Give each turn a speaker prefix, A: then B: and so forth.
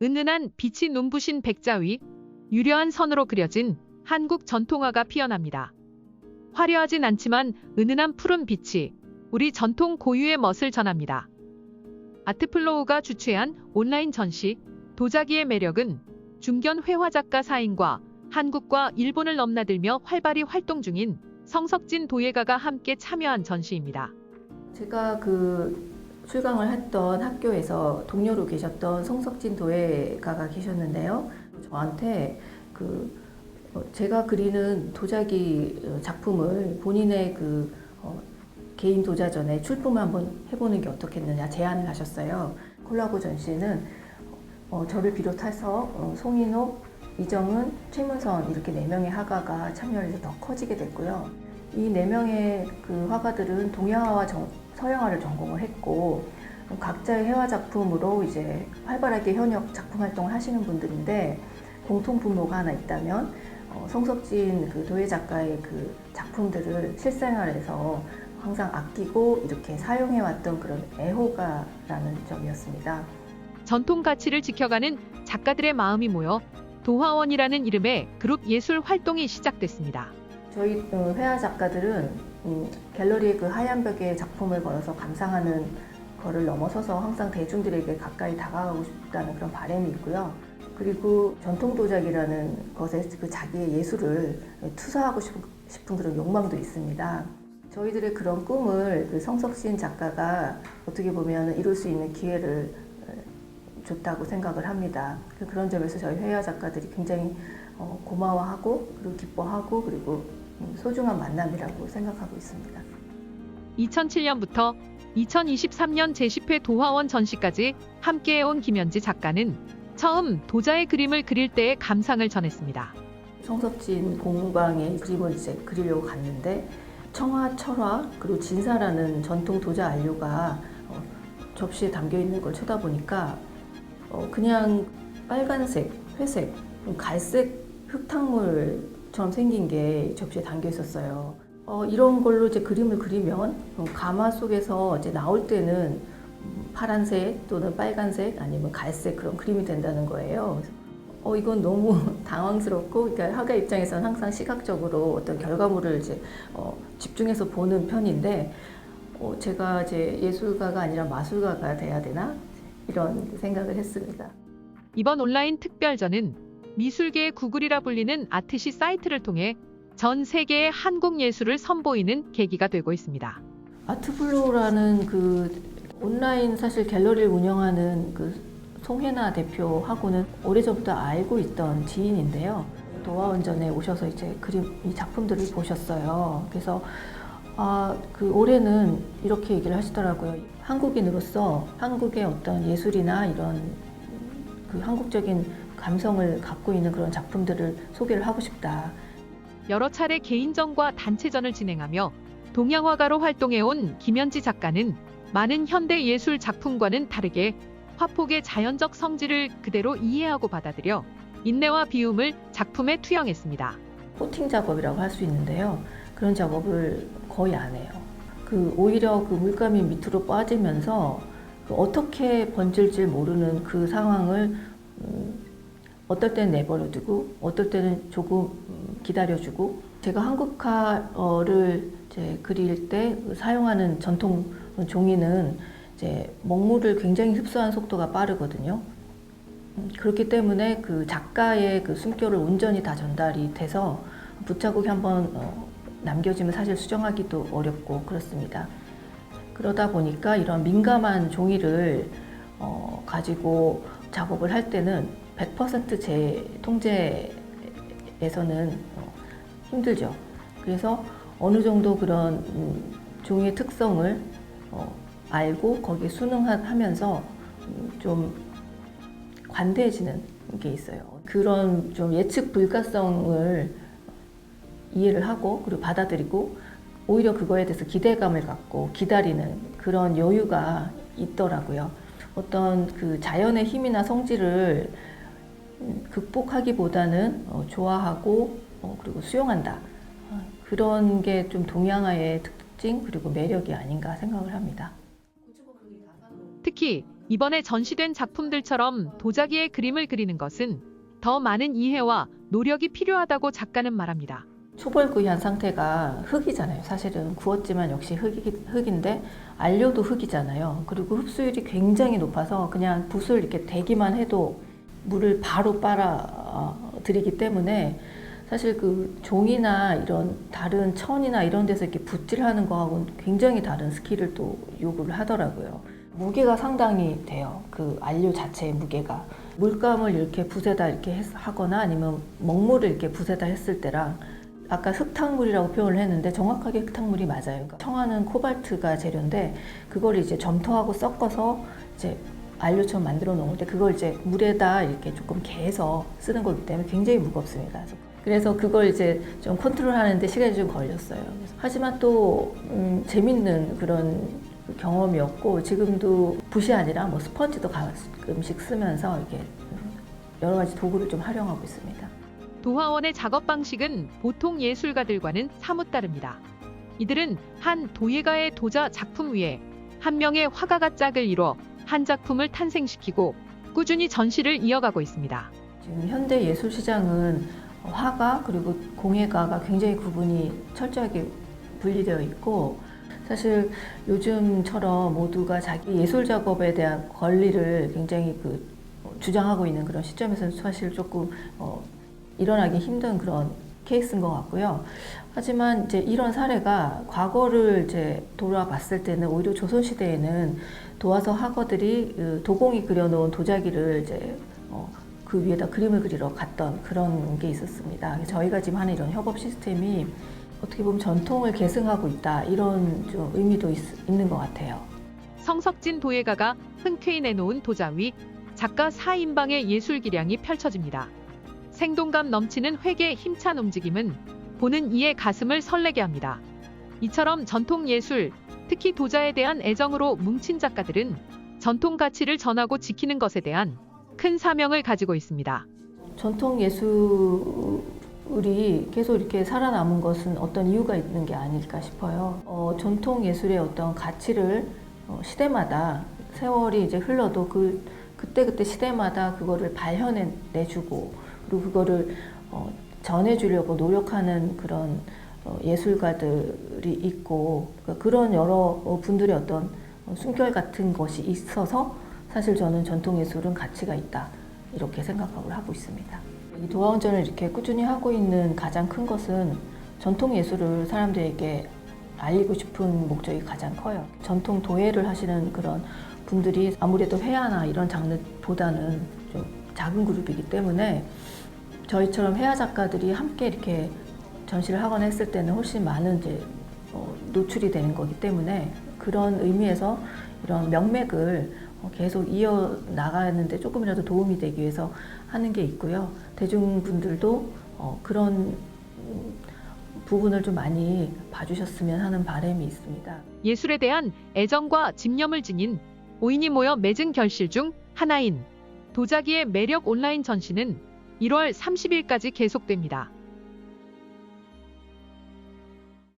A: 은은한 빛이 눈부신 백자 위 유려한 선으로 그려진 한국 전통화가 피어납니다. 화려하진 않지만 은은한 푸른 빛이 우리 전통 고유의 멋을 전합니다. 아트플로우가 주최한 온라인 전시 도자기의 매력은 중견 회화 작가 4인과 한국과 일본을 넘나들며 활발히 활동 중인 성석진 도예가가 함께 참여한 전시입니다.
B: 제가 출강을 했던 학교에서 동료로 계셨던 성석진 도예가가 계셨는데요. 저한테 제가 그리는 도자기 작품을 본인의 개인 도자전에 출품을 한번 해보는 게 어떻겠느냐 제안을 하셨어요. 콜라보 전시는 저를 비롯해서 송인옥, 이정은, 최문선 이렇게 4명의 화가가 참여해서 더 커지게 됐고요. 이 4명의 화가들은 동양화와 서양화를 전공을 했고 각자의 회화 작품으로 이제 활발하게 현역 작품 활동을 하시는 분들인데 공통 분모가 하나 있다면 성석진 도예 작가의 작품들을 실생활에서 항상 아끼고 이렇게 사용해왔던 그런 애호가라는 점이었습니다.
A: 전통 가치를 지켜가는 작가들의 마음이 모여 도화원이라는 이름의 그룹 예술 활동이 시작됐습니다.
B: 저희 회화 작가들은 갤러리의 하얀 벽에 작품을 걸어서 감상하는 거를 넘어서서 항상 대중들에게 가까이 다가가고 싶다는 그런 바람이 있고요. 그리고 전통 도자기라는 것에 자기의 예술을 투사하고 싶은 그런 욕망도 있습니다. 저희들의 그런 꿈을 성석진 작가가 어떻게 보면 이룰 수 있는 기회를 줬다고 생각을 합니다. 그런 점에서 저희 회화 작가들이 굉장히 고마워하고 그리고 기뻐하고 그리고 소중한 만남이라고 생각하고 있습니다.
A: 2007년부터 2023년 제10회 도화원 전시까지 함께해온 김현지 작가는 처음 도자의 그림을 그릴 때의 감상을 전했습니다.
B: 성석진 공방의 그림을 이제 그리려고 갔는데 청화, 철화, 그리고 진사라는 전통 도자 안료가 접시에 담겨 있는 걸 쳐다보니까 그냥 빨간색, 회색, 갈색 흙탕물처럼 생긴 게 접시에 담겨 있었어요. 이런 걸로 이제 그림을 그리면 가마 속에서 이제 나올 때는 파란색 또는 빨간색 아니면 갈색 그런 그림이 된다는 거예요. 이건 너무 당황스럽고, 그러니까 화가 입장에서는 항상 시각적으로 어떤 결과물을 이제 집중해서 보는 편인데, 제가 이제 예술가가 아니라 마술가가 돼야 되나 이런 생각을 했습니다.
A: 이번 온라인 특별전은 미술계의 구글이라 불리는 아트시 사이트를 통해 전 세계의 한국 예술을 선보이는 계기가 되고 있습니다.
B: 아트플로우라는 온라인 사실 갤러리를 운영하는 송혜나 대표하고는 오래전부터 알고 있던 지인인데요. 도화원전에 오셔서 이제 이 작품들을 보셨어요. 그래서 올해는 이렇게 얘기를 하시더라고요. 한국인으로서 한국의 어떤 예술이나 이런 한국적인 감성을 갖고 있는 그런 작품들을 소개를 하고 싶다.
A: 여러 차례 개인전과 단체전을 진행하며 동양화가로 활동해온 김현지 작가는 많은 현대 예술 작품과는 다르게 화폭의 자연적 성질을 그대로 이해하고 받아들여 인내와 비움을 작품에 투영했습니다.
B: 코팅 작업이라고 할 수 있는데요. 그런 작업을 거의 안 해요. 오히려 물감이 밑으로 빠지면서 어떻게 번질지 모르는 그 상황을 어떨 때는 내버려두고 어떨 때는 조금 기다려주고, 제가 한국화를 이제 그릴 때 사용하는 전통 종이는 이제 먹물을 굉장히 흡수하는 속도가 빠르거든요. 그렇기 때문에 작가의 숨결을 온전히 다 전달이 돼서 붓자국이 한번 남겨지면 사실 수정하기도 어렵고 그렇습니다. 그러다 보니까 이런 민감한 종이를 가지고 작업을 할 때는 100% 제 통제에서는 힘들죠. 그래서 어느 정도 그런 종이의 특성을 알고 거기에 순응하면서 좀 관대해지는 게 있어요. 그런 좀 예측 불가성을 이해를 하고 그리고 받아들이고 오히려 그거에 대해서 기대감을 갖고 기다리는 그런 여유가 있더라고요. 어떤 자연의 힘이나 성질을 극복하기보다는 좋아하고 그리고 수용한다. 그런 게 좀 동양화의 특징 그리고 매력이 아닌가 생각을 합니다.
A: 특히 이번에 전시된 작품들처럼 도자기에 그림을 그리는 것은 더 많은 이해와 노력이 필요하다고 작가는 말합니다.
B: 초벌구이한 상태가 흙이잖아요. 사실은 구웠지만 역시 흙인데 안료도 흙이잖아요. 그리고 흡수율이 굉장히 높아서 그냥 붓을 이렇게 대기만 해도 물을 바로 빨아 들이기 때문에 사실 그 종이나 이런 다른 천이나 이런 데서 이렇게 붓질하는 거하고는 굉장히 다른 스킬을 또 요구를 하더라고요. 무게가 상당히 돼요. 그 안료 자체의 무게가. 물감을 이렇게 붓에다 이렇게 하거나 아니면 먹물을 이렇게 붓에다 했을 때랑 아까 흙탕물이라고 표현을 했는데 정확하게 흙탕물이 맞아요. 그러니까 청아는 코발트가 재료인데 그걸 이제 점토하고 섞어서 이제 안료처럼 만들어 놓은데 그걸 이제 물에다 이렇게 조금 개서 쓰는 거기 때문에 굉장히 무겁습니다. 그래서 그걸 이제 좀 컨트롤하는데 시간이 좀 걸렸어요. 하지만 또 재밌는 그런 경험이었고 지금도 붓이 아니라 뭐 스펀지도 가끔씩 쓰면서 이렇게 여러 가지 도구를 좀 활용하고 있습니다.
A: 도화원의 작업 방식은 보통 예술가들과는 사뭇 다릅니다. 이들은 한 도예가의 도자 작품 위에 한 명의 화가가 짝을 이뤄 한 작품을 탄생시키고 꾸준히 전시를 이어가고 있습니다.
B: 지금 현대 예술 시장은 화가 그리고 공예가가 굉장히 구분이 철저하게 분리되어 있고 사실 요즘처럼 모두가 자기 예술 작업에 대한 권리를 굉장히 주장하고 있는 그런 시점에서는 사실 조금 일어나기 힘든 그런 케이스인 것 같고요. 하지만 이제 이런 사례가 과거를 이제 돌아봤을 때는 오히려 조선시대에는 도화서 학어들이 도공이 그려놓은 도자기를 이제 그 위에다 그림을 그리러 갔던 그런 게 있었습니다. 저희가 지금 하는 이런 협업 시스템이 어떻게 보면 전통을 계승하고 있다 이런 좀 의미도 있는 것 같아요.
A: 성석진 도예가가 흔쾌히 내놓은 도자 위 작가 4인방의 예술 기량이 펼쳐집니다. 생동감 넘치는 회계의 힘찬 움직임은 보는 이의 가슴을 설레게 합니다. 이처럼 전통 예술, 특히 도자에 대한 애정으로 뭉친 작가들은 전통 가치를 전하고 지키는 것에 대한 큰 사명을 가지고 있습니다.
B: 전통 예술이 계속 이렇게 살아남은 것은 어떤 이유가 있는 게 아닐까 싶어요. 전통 예술의 어떤 가치를 시대마다 세월이 이제 흘러도 그때 시대마다 그거를 발현해내주고 그리고 그거를 전해주려고 노력하는 그런 예술가들이 있고 그런 여러 분들의 어떤 숨결 같은 것이 있어서 사실 저는 전통예술은 가치가 있다 이렇게 생각을 하고 있습니다. 이 도화원전을 이렇게 꾸준히 하고 있는 가장 큰 것은 전통예술을 사람들에게 알리고 싶은 목적이 가장 커요. 전통 도예를 하시는 그런 분들이 아무래도 회화나 이런 장르보다는 좀 작은 그룹이기 때문에 저희처럼 회화 작가들이 함께 이렇게 전시를 하거나 했을 때는 훨씬 많은 이제 노출이 되는 거기 때문에 그런 의미에서 이런 명맥을 계속 이어 나가는데 조금이라도 도움이 되기 위해서 하는 게 있고요. 대중분들도 그런 부분을 좀 많이 봐주셨으면 하는 바람이 있습니다.
A: 예술에 대한 애정과 집념을 지닌 5인이 모여 맺은 결실 중 하나인 도자기의 매력 온라인 전시는 1월 30일까지 계속됩니다.